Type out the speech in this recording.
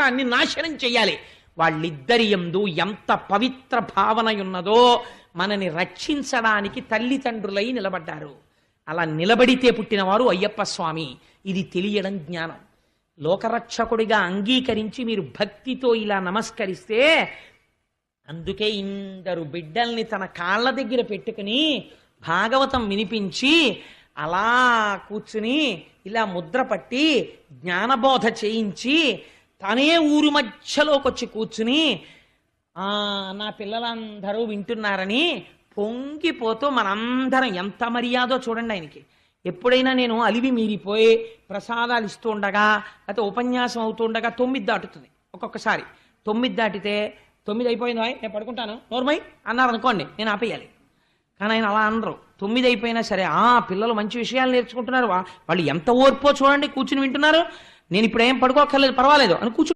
లోకాన్ని నాశనం చెయ్యాలి. వాళ్ళిద్దరి యందు ఎంత పవిత్ర భావన ఉన్నదో మనని రక్షించడానికి తల్లిదండ్రులై నిలబడ్డారు. అలా నిలబడితే పుట్టినవారు అయ్యప్ప స్వామి. ఇది తెలియడం జ్ఞానం. లోకరక్షకుడిగా అంగీకరించి మీరు భక్తితో ఇలా నమస్కరిస్తే, అందుకే ఇందరు బిడ్డల్ని తన కాళ్ళ దగ్గర పెట్టుకుని భాగవతం వినిపించి అలా కూర్చుని ఇలా ముద్ర పట్టి జ్ఞానబోధ చేయించి తనే ఊరు మధ్యలోకి వచ్చి కూర్చుని నా పిల్లలందరూ వింటున్నారని పొంగిపోతూ మనందరం ఎంత మర్యాదో చూడండి ఆయనకి. ఎప్పుడైనా నేను అలివి మీరిపోయి ప్రసాదాలు ఇస్తూ ఉండగా లేకపోతే ఉపన్యాసం అవుతూ ఉండగా 9 దాటుతుంది. ఒక్కొక్కసారి 9 దాటితే 9 అయిపోయిందా నేను పడుకుంటాను నోర్మై అన్నారు అనుకోండి, నేను ఆపేయాలి. కానీ ఆయన అలా అనరు. 9 అయిపోయినా సరే పిల్లలు మంచి విషయాలు నేర్చుకుంటున్నారు, వాళ్ళు ఎంత ఓర్పో చూడండి, కూర్చుని వింటున్నారు, నేను ఇప్పుడు ఏం పడుకోక్కర్లేదు పర్వాలేదు అని కూర్చుని